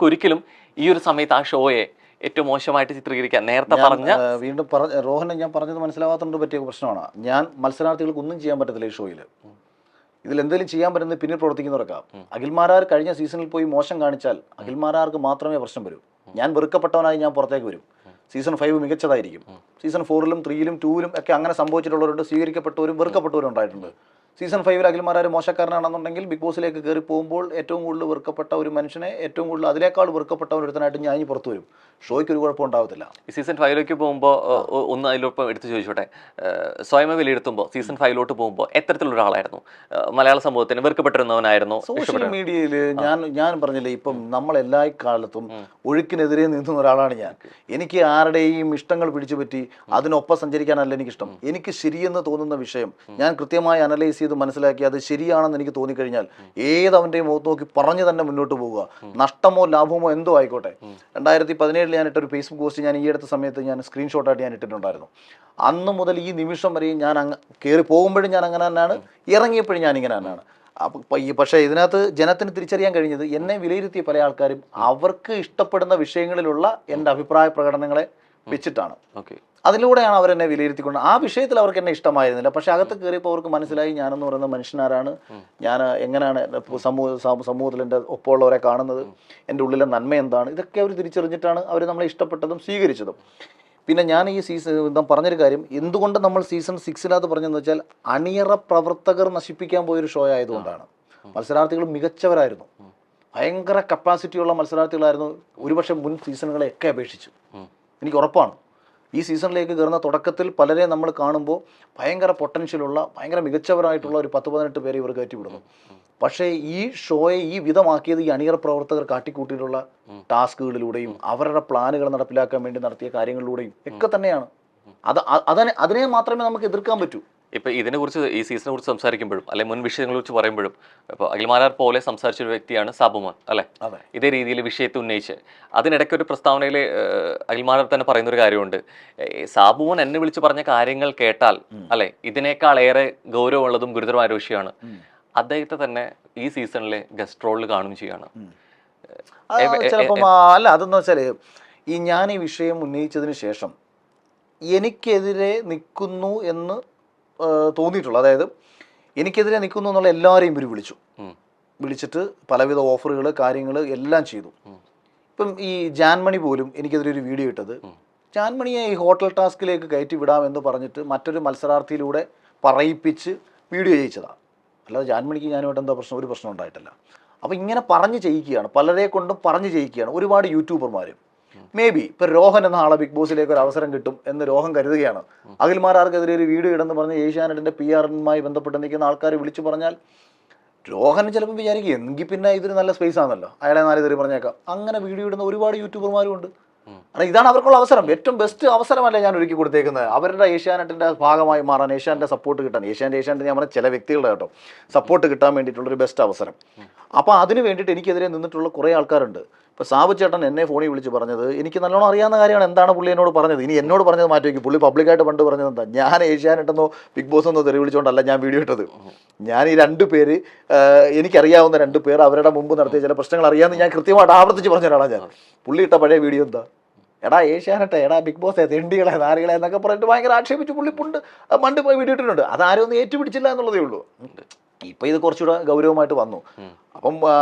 നമുക്ക് ഒരിക്കലും ഈ ഒരു സമയത്ത് ആ ഷോയെ ഏറ്റവും മോശമായിട്ട് ചിത്രീകരിക്കാൻ നേരത്തെ പറഞ്ഞ വീണ്ടും റോഹനെ ഞാൻ പറഞ്ഞത് മനസ്സിലാവാത്തതുകൊണ്ട് പറ്റിയ പ്രശ്നമാണ്. ഞാൻ മത്സരാർത്ഥികൾക്ക് ഒന്നും ചെയ്യാൻ പറ്റത്തില്ല ഈ ഷോയിൽ. ഇതിൽ എന്തെങ്കിലും ചെയ്യാൻ പറ്റുന്നത് പിന്നിൽ പ്രവർത്തിക്കുന്നവർക്കാം. അഖിൽമാരാർ കഴിഞ്ഞ സീസണിൽ പോയി മോശം കാണിച്ചാൽ അഖിൽമാരാർക്ക് മാത്രമേ പ്രശ്നം വരൂ. ഞാൻ വെറുക്കപ്പെട്ടവനായി ഞാൻ പുറത്തേക്ക് വരും. സീസൺ 5 മികച്ചതായിരിക്കും. സീസൺ 4ലും 3ലും 2ലും ഒക്കെ അങ്ങനെ സംഭവിച്ചിട്ടുള്ളവരുണ്ട്. സ്വീകരിക്കപ്പെട്ടവരും വെറുക്കപ്പെട്ടവരും ഉണ്ടായിട്ടുണ്ട്. സീസൺ 5 അഖിൽമാരാർ മോശക്കാരനാണെന്നുണ്ടെങ്കിൽ ബിഗ് ബോസിലേക്ക് കയറി പോകുമ്പോൾ ഏറ്റവും കൂടുതൽ വെറുക്കപ്പെട്ട ഒരു മനുഷ്യനെ ഏറ്റവും കൂടുതൽ അതിനേക്കാൾ വെറുക്കപ്പെട്ട ഒരുത്തനായിട്ട് ഞാൻ ഇനി പുറത്തു വരും. ഷോയ്ക്ക് ഒരു കുഴപ്പം ഉണ്ടാവത്തില്ല. ഈ സീസൺ 5ലേക്ക് പോകുമ്പോൾ ഒന്ന് അതിലൊപ്പം എടുത്ത് ചോദിച്ചോട്ടെ, സ്വയം വിലയിരുത്തുമ്പോൾ സീസൺ 5ലോട്ട് പോകുമ്പോൾ എത്തരത്തിലുള്ള ഒരാളായിരുന്നു? മലയാള സമൂഹത്തിന് വെറുക്കപ്പെട്ടിരുന്നവനായിരുന്നു? സോഷ്യൽ മീഡിയയിൽ ഞാൻ പറഞ്ഞില്ലേ, ഇപ്പം നമ്മൾ എല്ലാ കാലത്തും ഒഴുക്കിനെതിരെ നിൽക്കുന്ന ഒരാളാണ് ഞാൻ. എനിക്ക് ആരുടെയും ഇഷ്ടങ്ങൾ പിടിച്ചു പറ്റി അതിനൊപ്പം സഞ്ചരിക്കാനല്ല എനിക്കിഷ്ടം. എനിക്ക് ശരിയെന്ന് തോന്നുന്ന വിഷയം ഞാൻ കൃത്യമായി അനലൈസ് ചെയ്ത് മനസ്സിലാക്കി അത് ശരിയാണെന്ന് എനിക്ക് തോന്നിക്കഴിഞ്ഞാൽ ഏതവൻ്റെയും മുഖത്ത് നോക്കി പറഞ്ഞു തന്നെ മുന്നോട്ട് പോവുക. നഷ്ടമോ ലാഭമോ എന്തോ ആയിക്കോട്ടെ. 2017 ഞാൻ ഇട്ടൊരു ഫേസ്ബുക്ക് പോസ്റ്റ് ഞാൻ ഈ അടുത്ത സമയത്ത് ഞാൻ സ്ക്രീൻഷോട്ടായിട്ട് ഞാൻ ഇട്ടിട്ടുണ്ടായിരുന്നു. അന്ന് മുതൽ ഈ നിമിഷം വരെയും ഞാൻ കയറി പോകുമ്പോഴും ഞാൻ അങ്ങനെ തന്നെയാണ്, ഇറങ്ങിയപ്പോഴും ഞാൻ ഇങ്ങനെ തന്നെയാണ്. പക്ഷേ ഇതിനകത്ത് ജനത്തിന് തിരിച്ചറിയാൻ കഴിഞ്ഞത് എന്നെ വിലയിരുത്തിയ പല ആൾക്കാരും അവർക്ക് ഇഷ്ടപ്പെടുന്ന വിഷയങ്ങളിലുള്ള എൻ്റെ അഭിപ്രായ പ്രകടനങ്ങളെ വെച്ചിട്ടാണ്. അതിലൂടെയാണ് അവരെന്നെ വിലയിരുത്തിക്കൊണ്ട്. ആ വിഷയത്തിൽ അവർക്ക് എന്നെ ഇഷ്ടമായിരുന്നില്ല. പക്ഷെ അകത്ത് കയറിയപ്പോൾ അവർക്ക് മനസ്സിലായി ഞാനെന്ന് പറയുന്ന മനുഷ്യനാരാണ്, ഞാൻ എങ്ങനെയാണ് സമൂഹത്തിൽ എൻ്റെ ഒപ്പമുള്ളവരെ കാണുന്നത്, എൻ്റെ ഉള്ളിലെ നന്മ എന്താണ്, ഇതൊക്കെ അവർ തിരിച്ചറിഞ്ഞിട്ടാണ് അവർ നമ്മളെ ഇഷ്ടപ്പെട്ടതും സ്വീകരിച്ചതും. പിന്നെ ഞാൻ ഈ സീസൺ പറഞ്ഞൊരു കാര്യം, എന്തുകൊണ്ട് നമ്മൾ സീസൺ 6 പറഞ്ഞതെന്ന് വെച്ചാൽ അണിയറ പ്രവർത്തകർ നശിപ്പിക്കാൻ പോയൊരു ഷോ ആയതുകൊണ്ടാണ്. മത്സരാർത്ഥികൾ മികച്ചവരായിരുന്നു, ഭയങ്കര കപ്പാസിറ്റിയുള്ള മത്സരാർത്ഥികളായിരുന്നു, ഒരുപക്ഷെ മുൻ സീസണുകളെയൊക്കെ അപേക്ഷിച്ച് എനിക്ക് ഉറപ്പാണ്. ഈ സീസണിലേക്ക് കയറുന്ന തുടക്കത്തിൽ പലരെ നമ്മൾ കാണുമ്പോൾ ഭയങ്കര പൊട്ടൻഷ്യലുള്ള ഭയങ്കര മികച്ചവരായിട്ടുള്ള ഒരു 10-18 പേരെ ഇവർ കയറ്റിവിടുന്നു. പക്ഷേ ഈ ഷോയെ ഈ വിധമാക്കിയത് ഈ അണിയറ പ്രവർത്തകർ കാട്ടിക്കൂട്ടിയിട്ടുള്ള ടാസ്കുകളിലൂടെയും അവരുടെ പ്ലാനുകൾ നടപ്പിലാക്കാൻ വേണ്ടി നടത്തിയ കാര്യങ്ങളിലൂടെയും ഒക്കെ തന്നെയാണ്. അതിനെ മാത്രമേ നമുക്ക് എതിർക്കാൻ പറ്റൂ. ഇപ്പം ഇതിനെക്കുറിച്ച് ഈ സീസണെ കുറിച്ച് സംസാരിക്കുമ്പോഴും അല്ലെ മുൻ വിഷയങ്ങളെ കുറിച്ച് പറയുമ്പോഴും ഇപ്പോൾ അഖിൽമാരാർ പോലെ സംസാരിച്ചൊരു വ്യക്തിയാണ് സാബുമോൻ അല്ലെ. ഇതേ രീതിയിൽ വിഷയത്തെ ഉന്നയിച്ച് അതിനിടയ്ക്ക് ഒരു പ്രസ്താവനയിൽ അഖിൽമാരാർ തന്നെ പറയുന്നൊരു കാര്യമുണ്ട്, സാബുമോൻ എന്നെ വിളിച്ച് പറഞ്ഞ കാര്യങ്ങൾ കേട്ടാൽ അല്ലെ ഇതിനേക്കാൾ ഏറെ ഗൗരവമുള്ളതും ഗുരുതരമായ ഒരു വിഷയമാണ്. അദ്ദേഹത്തെ തന്നെ ഈ സീസണിലെ ഗസ്റ്റ് റോളിൽ കാണുകയും ചെയ്യാണ്. ചിലപ്പം അല്ല, അതെന്ന് വെച്ചാല് ഞാൻ ഈ വിഷയം ഉന്നയിച്ചതിന് ശേഷം എനിക്കെതിരെ നിൽക്കുന്നു എന്ന് തോന്നിയിട്ടുള്ളൂ. അതായത് എനിക്കെതിരെ നിൽക്കുന്നു എന്നുള്ള എല്ലാവരെയും ഇവർ വിളിച്ചിട്ട് പലവിധ ഓഫറുകൾ കാര്യങ്ങൾ എല്ലാം ചെയ്തു. ഇപ്പം ഈ ജാൻമണി പോലും എനിക്കെതിരെ ഒരു വീഡിയോ ഇട്ടത്, ജാൻമണിയെ ഈ ഹോട്ടൽ ടാസ്കിലേക്ക് കയറ്റി വിടാമെന്ന് പറഞ്ഞിട്ട് മറ്റൊരു മത്സരാർത്ഥിയിലൂടെ പറയിപ്പിച്ച് വീഡിയോ ചെയ്യിച്ചതാണ്. അല്ലാതെ ജാൻമണിക്ക് ഞാനുമായിട്ട് എന്താ പ്രശ്നം? ഒരു പ്രശ്നം ഉണ്ടായിട്ടില്ല. അപ്പോൾ ഇങ്ങനെ പറഞ്ഞ് ചെയ്യിക്കുകയാണ്, പലരെ കൊണ്ടും പറഞ്ഞ് ചെയ്യിക്കുകയാണ് ഒരുപാട് യൂട്യൂബർമാരും. മേ ബി ഇപ്പം രോഹൻ എന്ന ആളെ ബിഗ് ബോസിലേക്ക് ഒരു അവസരം കിട്ടും എന്ന് രോഹൻ കരുതുകയാണ്. അഖിൽമാരാർക്കെതിരെ ഒരു വീഡിയോ ഇടെന്ന് പറഞ്ഞ് ഏഷ്യാനെറ്റിൻ്റെ PR-മായി ബന്ധപ്പെട്ട് നിൽക്കുന്ന ആൾക്കാർ വിളിച്ചു പറഞ്ഞാൽ രോഹൻ ചിലപ്പോൾ വിചാരിക്കും എങ്കിൽ പിന്നെ ഇതൊരു നല്ല സ്പേസ് ആണല്ലോ, അയാളെ 4 തെറി പറഞ്ഞേക്കാം. അങ്ങനെ വീഡിയോ ഇടുന്ന ഒരുപാട് യൂട്യൂബർമാരും ഉണ്ട്. കാരണം ഇതാണ് അവർക്കുള്ള അവസരം, ഏറ്റവും ബെസ്റ്റ് അവസരമല്ല ഞാൻ ഒരുക്കി കൊടുത്തേക്കുന്നത്. അവരുടെ ഏഷ്യാനെറ്റിൻ്റെ ഭാഗമായി മാറാൻ, ഏഷ്യാൻ്റെ സപ്പോർട്ട് കിട്ടാൻ, ഏഷ്യാനെറ്റ് ഞാൻ പറഞ്ഞ ചില വ്യക്തികളുടെ കേട്ടോ സപ്പോർട്ട് കിട്ടാൻ വേണ്ടിയിട്ടുള്ളൊരു ബെസ്റ്റ് അവസരം. അപ്പോൾ അതിന് വേണ്ടിയിട്ട് എനിക്കെതിരെ നിന്നിട്ടുള്ള കുറേ ആൾക്കാരുണ്ട്. ഇപ്പോൾ സാബു ചേട്ടൻ എന്നെ ഫോണിൽ വിളിച്ച് പറഞ്ഞത് എനിക്ക് നല്ലോണം അറിയാവുന്ന കാര്യമാണ്. എന്താണ് പുള്ളി എന്നോട് പറഞ്ഞത്? ഇനി എന്നോട് പറഞ്ഞത് മാറ്റി വയ്ക്കും. പുള്ളി പബ്ലിക്കായിട്ട് പണ്ട് പറഞ്ഞത് എന്താ, ഞാൻ ഏഷ്യാനെറ്റെന്നോ ബിഗ് ബോസ് എന്നോ തെറി വിളിച്ചുകൊണ്ടല്ല ഞാൻ വീഡിയോ ഇട്ടത്. ഞാൻ ഈ 2 പേര് എനിക്കറിയാവുന്ന 2 പേർ അവരുടെ മുമ്പ് നടത്തിയ ചില പ്രശ്നങ്ങൾ അറിയാമെന്ന് ഞാൻ കൃത്യമായിട്ട് ആവർത്തിച്ച് പറഞ്ഞ ഒരാളാണ് ഞാൻ. പുള്ളി ഇട്ട പഴയ വീഡിയോ എന്താ, എടാ ഏഷ്യാനെട്ടെ, എടാ ബിഗ് ബോസ് തെണ്ടികളെ നാരികളെ എന്നൊക്കെ പറഞ്ഞിട്ട് ഭയങ്കര ആക്ഷേപിച്ച് പുള്ളി മണ്ട് പോയി വീഡിയോ ഇട്ടിട്ടുണ്ട്. അതാരും ഒന്നും ഏറ്റുപിടിച്ചില്ല എന്നുള്ളതേ ഉള്ളൂ. ഇപ്പം ഇത് കുറച്ചുകൂടെ ഗൗരവമായിട്ട് വന്നു. അപ്പം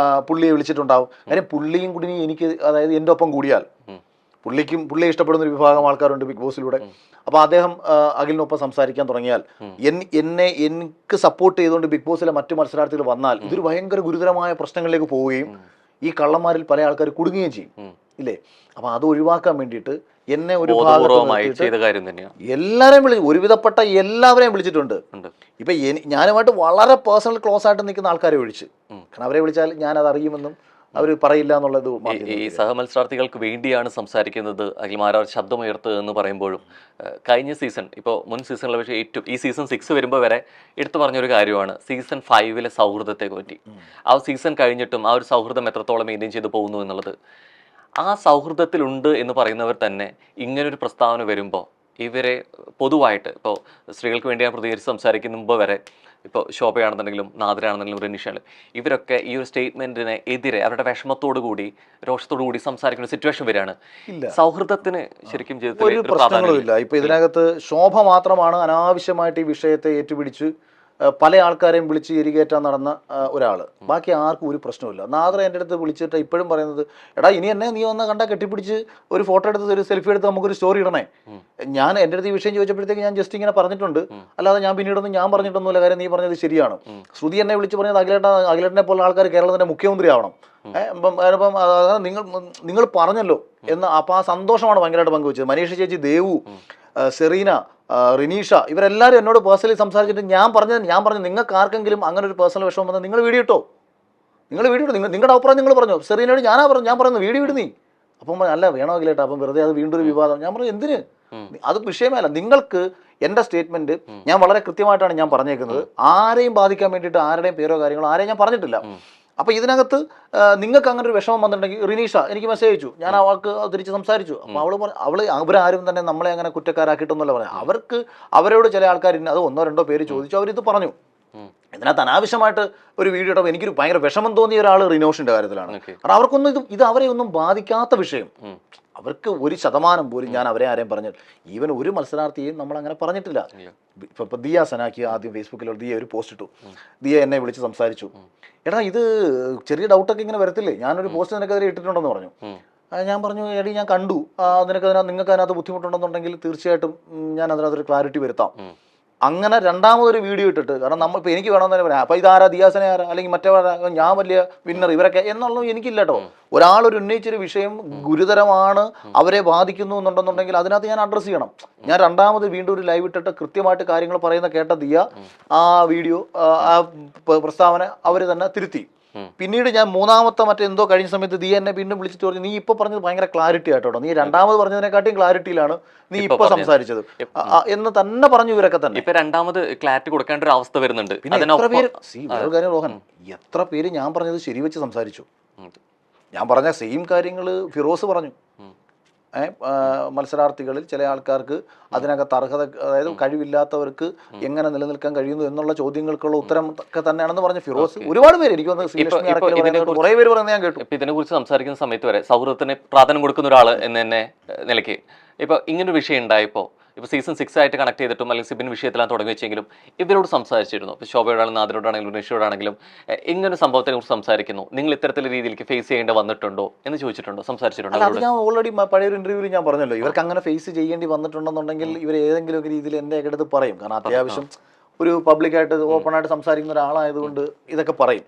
പുള്ളിയെ വിളിച്ചിട്ടുണ്ടാവും. കാര്യം പുള്ളിയും കൂടി എനിക്ക്, അതായത് എൻ്റെ ഒപ്പം കൂടിയാൽ പുള്ളിയെ ഇഷ്ടപ്പെടുന്ന ഒരു വിഭാഗം ആൾക്കാരുണ്ട് ബിഗ് ബോസിലൂടെ. അപ്പോൾ അദ്ദേഹം അഖിലിനൊപ്പം സംസാരിക്കാൻ തുടങ്ങിയാൽ എനിക്ക് സപ്പോർട്ട് ചെയ്തുകൊണ്ട് ബിഗ് ബോസിലെ മറ്റു മത്സരാർത്ഥികൾ വന്നാൽ ഇതൊരു ഭയങ്കര ഗുരുതരമായ പ്രശ്നങ്ങളിലേക്ക് പോവുകയും ഈ കള്ളന്മാരിൽ പല ആൾക്കാർ കുടുങ്ങുകയും ചെയ്യും ഇല്ലേ. അപ്പോൾ അത് ഒഴിവാക്കാൻ വേണ്ടിയിട്ട് എന്നെ ഒരു എല്ലാവരെയും ഒരുവിധപ്പെട്ട എല്ലാവരെയും വിളിച്ചിട്ടുണ്ട്. ഇപ്പം ഞാനുമായിട്ട് വളരെ പേഴ്സണൽ ക്ലോസ് ആയിട്ട് നിൽക്കുന്ന ആൾക്കാരെ വിളിച്ച്, കാരണം അവരെ വിളിച്ചാൽ ഞാനത് അറിയുമെന്നും അവർ പറയില്ല എന്നുള്ളത്. ഈ സഹമത്സരാർത്ഥികൾക്ക് വേണ്ടിയാണ് സംസാരിക്കുന്നത് അഖിൽമാരാർ ശബ്ദമുയർത്തുക എന്ന് പറയുമ്പോഴും കഴിഞ്ഞ സീസൺ, ഇപ്പോൾ മുൻ സീസണിലെ പക്ഷേ ഏറ്റവും ഈ സീസൺ 6 വരുമ്പോൾ വരെ എടുത്തു പറഞ്ഞൊരു കാര്യമാണ് സീസൺ 5 സൗഹൃദത്തെ പറ്റി. ആ സീസൺ കഴിഞ്ഞിട്ടും ആ ഒരു സൗഹൃദം എത്രത്തോളം മെയിൻറ്റെയിൻ ചെയ്ത് പോകുന്നു എന്നുള്ളത്. ആ സൗഹൃദത്തിലുണ്ട് എന്ന് പറയുന്നവർ തന്നെ ഇങ്ങനൊരു പ്രസ്താവന വരുമ്പോൾ ഇവരെ പൊതുവായിട്ട്, ഇപ്പോൾ സ്ത്രീകൾക്ക് വേണ്ടി ഞാൻ പ്രതികരിച്ച് സംസാരിക്കുന്ന മുമ്പ് വരെ ഇപ്പോൾ ശോഭയാണെന്നുണ്ടെങ്കിലും നാദിരാണെന്നുണ്ടെങ്കിലും റിനിഷാണെങ്കിലും ഇവരൊക്കെ ഈ ഒരു സ്റ്റേറ്റ്മെന്റിന് എതിരെ അവരുടെ വിഷമത്തോടു കൂടി രോഷത്തോടു കൂടി സംസാരിക്കുന്ന സിറ്റുവേഷൻ വരികയാണ്. സൗഹൃദത്തിന് ശരിക്കും ജീവിതത്തിൽ ഒരു പ്രശ്നങ്ങളും ഇല്ല. ഇപ്പൊ ഇതിനകത്ത് ശോഭ മാത്രമാണ് അനാവശ്യമായിട്ട് ഈ വിഷയത്തെ ഏറ്റുപിടിച്ച് പല ആൾക്കാരെയും വിളിച്ച് എരികേറ്റാൻ നടന്ന ഒരാള്. ബാക്കി ആർക്കും ഒരു പ്രശ്നമില്ല. നാദർ എൻ്റെ അടുത്ത് വിളിച്ചിട്ട് ഇപ്പോഴും പറയുന്നത്, എടാ ഇനി എന്നെ നീ വന്ന് കണ്ടാൽ കെട്ടിപ്പിടിച്ച് ഒരു ഫോട്ടോ എടുത്ത് ഒരു സെൽഫി എടുത്ത് നമുക്കൊരു സ്റ്റോറി ഇടണേ. ഞാൻ എൻ്റെ അടുത്ത് ഈ വിഷയം ചോദിച്ചപ്പോഴത്തേക്ക് ഞാൻ ജസ്റ്റ് ഇങ്ങനെ പറഞ്ഞിട്ടുണ്ട്, അല്ലാതെ ഞാൻ പിന്നീടൊന്നും ഞാൻ പറഞ്ഞിട്ടൊന്നുമില്ല. കാര്യം നീ പറഞ്ഞത് ശരിയാണ്. ശ്രുതി എന്നെ വിളിച്ച് പറഞ്ഞത് അഖിലേട്ടനെ പോലെ ആൾക്കാർ കേരളത്തിന്റെ മുഖ്യമന്ത്രി ആവണം. അപ്പം നിങ്ങൾ പറഞ്ഞല്ലോ എന്ന്. അപ്പൊ ആ സന്തോഷമാണ് ഭയങ്കരമായിട്ട് പങ്കുവെച്ചത്. മനീഷ ചേച്ചി, ദേവു, സെറീന, റിനീഷ, ഇവരെല്ലാവരും എന്നോട് പേഴ്സണലി സംസാരിച്ചിട്ട് ഞാൻ പറഞ്ഞു നിങ്ങൾക്ക് ആർക്കെങ്കിലും അങ്ങനെ ഒരു പേഴ്സണൽ വിഷമം വന്നാൽ നിങ്ങൾ വീഡിയോ ഇട്ടോ, നിങ്ങളുടെ അഭിപ്രായം നിങ്ങൾ പറഞ്ഞു. സെറീനോട് ഞാൻ പറയുന്നു വീഡിയോ ഇടും നീ. അപ്പം അല്ല വേണോ അഖിലേട്ടാ, അപ്പം വെറുതെ അത് വീണ്ടും ഒരു വിവാദം. ഞാൻ പറഞ്ഞു എന്തിന്, അത് വിഷയമല്ല. നിങ്ങൾക്ക് എൻ്റെ സ്റ്റേറ്റ്മെന്റ് ഞാൻ വളരെ കൃത്യമായിട്ടാണ് ഞാൻ പറഞ്ഞേക്കുന്നത്. ആരെയും ബാധിക്കാൻ വേണ്ടിയിട്ട് ആരുടെയും പേരോ കാര്യങ്ങളോ ആരെയും ഞാൻ പറഞ്ഞിട്ടില്ല. അപ്പൊ ഇതിനകത്ത് നിങ്ങൾക്ക് അങ്ങനെ ഒരു വിഷമം വന്നിട്ടുണ്ടെങ്കിൽ റിനീഷ എനിക്ക് മെസ്സേജ് അയച്ചു, ഞാൻ അവൾക്ക് തിരിച്ച് സംസാരിച്ചു. അപ്പൊ അവരാരും തന്നെ നമ്മളെ അങ്ങനെ കുറ്റക്കാരാക്കിയിട്ടൊന്നുമല്ല പറയാം. അവർക്ക് അവരോട് ചില ആൾക്കാർ അത് ഒന്നോ രണ്ടോ പേര് ചോദിച്ചു, അവരിത് പറഞ്ഞു. ഇതിനകത്ത് അനാവശ്യമായിട്ട് ഒരു വീഡിയോ ഇട്ടപ്പോൾ എനിക്കൊരു ഭയങ്കര വിഷമം തോന്നിയ ഒരാൾ റിനോഷിന്റെ കാര്യത്തിലാണ്. കാരണം അവർക്കൊന്നും ഇത് അവരെ ഒന്നും ബാധിക്കാത്ത വിഷയം. അവർക്ക് 1% പോലും ഞാൻ അവരെ ആരെയും പറഞ്ഞില്ല. ഈവൻ ഒരു മത്സരാർത്ഥിയെയും നമ്മൾ അങ്ങനെ പറഞ്ഞിട്ടില്ല. ഇപ്പൊ ദിയ സനാക്കി ആദ്യം ഫേസ്ബുക്കിൽ ദിയ ഒരു പോസ്റ്റ് ഇട്ടു. ദിയ എന്നെ വിളിച്ച് സംസാരിച്ചു, എടാ ഇത് ചെറിയ ഡൗട്ടൊക്കെ ഇങ്ങനെ വരത്തില്ലേ, ഞാനൊരു പോസ്റ്റ് നിനക്കെതിരെ ഇട്ടിട്ടുണ്ടെന്ന് പറഞ്ഞു. ഞാൻ പറഞ്ഞു, എടി ഞാൻ കണ്ടു, നിങ്ങൾക്ക് അതിനകത്ത് ബുദ്ധിമുട്ടുണ്ടെന്നുണ്ടെങ്കിൽ തീർച്ചയായിട്ടും ഞാൻ അതിനകത്തൊരു ക്ലാരിറ്റി വരുത്താം. അങ്ങനെ രണ്ടാമതൊരു വീഡിയോ ഇട്ടിട്ട്, കാരണം നമ്മൾ ഇപ്പൊ എനിക്ക് വേണമെന്ന് തന്നെ പറയാം, അപ്പൊ ഇതാരാ, ദിയാസനെ ആരാ, അല്ലെങ്കിൽ മറ്റേ ഞാൻ വലിയ വിന്നർ ഇവരൊക്കെ എന്നുള്ളത് എനിക്കില്ല കേട്ടോ. ഒരാളൊരു ഉന്നയിച്ചൊരു വിഷയം ഗുരുതരമാണ്, അവരെ ബാധിക്കുന്നു എന്നുണ്ടെന്നുണ്ടെങ്കിൽ അതിനകത്ത് ഞാൻ അഡ്രസ്സ് ചെയ്യണം. ഞാൻ രണ്ടാമത് വീണ്ടും ഒരു ലൈവ് ഇട്ടിട്ട് കൃത്യമായിട്ട് കാര്യങ്ങൾ പറയുന്ന കേട്ട ദിയ ആ വീഡിയോ ആ പ്രസ്താവന അവർ തന്നെ തിരുത്തി. പിന്നീട് ഞാൻ മൂന്നാമത്തെ മറ്റെന്തോ കഴിഞ്ഞ സമയത്ത് ദിയ എന്നെ വീണ്ടും വിളിച്ചിട്ട് പറഞ്ഞു, നീ ഇപ്പൊ പറഞ്ഞത് ഭയങ്കര ക്ലാരിറ്റി ആയിട്ടോ, നീ രണ്ടാമത് പറഞ്ഞതിനെക്കാട്ടിയും ക്ലാരിറ്റിയിലാണ് നീ ഇപ്പൊ സംസാരിച്ചത് എന്ന് തന്നെ പറഞ്ഞു. ഇവരൊക്കെ തന്നെ ഇപ്പൊ രണ്ടാമത് ക്ലാരിറ്റി കൊടുക്കേണ്ട ഒരു അവസ്ഥ വരുന്നുണ്ട്. പിന്നെ എത്ര പേര് കാര്യം റോഹൻ, എത്ര പേര് ഞാൻ പറഞ്ഞത് ശരിവെച്ച് സംസാരിച്ചു. ഞാൻ പറഞ്ഞ സെയിം കാര്യങ്ങൾ ഫിറോസ് പറഞ്ഞു. മത്സരാർത്ഥികളിൽ ചില ആൾക്കാർക്ക് അതിനകത്ത് അർഹത, അതായത് കഴിവില്ലാത്തവർക്ക് എങ്ങനെ നിലനിൽക്കാൻ കഴിയുന്നു എന്നുള്ള ചോദ്യങ്ങൾക്കുള്ള ഉത്തരം ഒക്കെ തന്നെയാണെന്ന് പറഞ്ഞ ഫിറോസ്. ഒരുപാട് പേര് എനിക്ക് കുറെ പേര് പറയുന്നത് ഞാൻ കേട്ടു. ഇപ്പൊ ഇതിനെ കുറിച്ച് സംസാരിക്കുന്ന സമയത്ത് വരെ സൗഹൃദത്തിന് പ്രാധാന്യം കൊടുക്കുന്ന ഒരാൾ എന്ന തന്നെ നിലയ്ക്ക് ഇപ്പൊ ഇങ്ങനൊരു വിഷയം ഉണ്ടായപ്പോ, ഇപ്പോൾ സീസൺ 6 ആയിട്ട് കണക്ട് ചെയ്തിട്ടും അല്ലെങ്കിൽ സിബിൻ വിഷയത്തിലാണ് തുടങ്ങി വെച്ചെങ്കിലും ഇവരോട് സംസാരിച്ചിരുന്നു. ഇപ്പോൾ ശോഭയോടാണെങ്കിലും നാദിനോടാണെങ്കിലും നിഷയോടാണെങ്കിലും ഇങ്ങനെ സംഭവത്തെ കുറിച്ച് സംസാരിക്കുന്നു, നിങ്ങൾ ഇത്തരത്തിലുള്ള രീതിയിലേക്ക് ഫേസ് ചെയ്യേണ്ടി വന്നിട്ടുണ്ടോ എന്ന് ചോദിച്ചിട്ടുണ്ടോ, സംസാരിച്ചിട്ടുണ്ടോ? അത് ഞാൻ ഓൾറെഡി പഴയൊരു ഇന്റർവ്യൂവിൽ ഞാൻ പറഞ്ഞല്ലോ, ഇവർക്ക് അങ്ങനെ ഫേസ് ചെയ്യേണ്ടി വന്നിട്ടുണ്ടെന്നുണ്ടെങ്കിൽ ഇവർ ഏതെങ്കിലും ഒരു രീതിയിൽ എൻ്റെ അടുത്ത് പറയും. കാരണം അത്യാവശ്യം ഒരു പബ്ലിക്കായിട്ട് ഓപ്പൺ ആയിട്ട് സംസാരിക്കുന്ന ഒരാളായതുകൊണ്ട് ഇതൊക്കെ പറയും.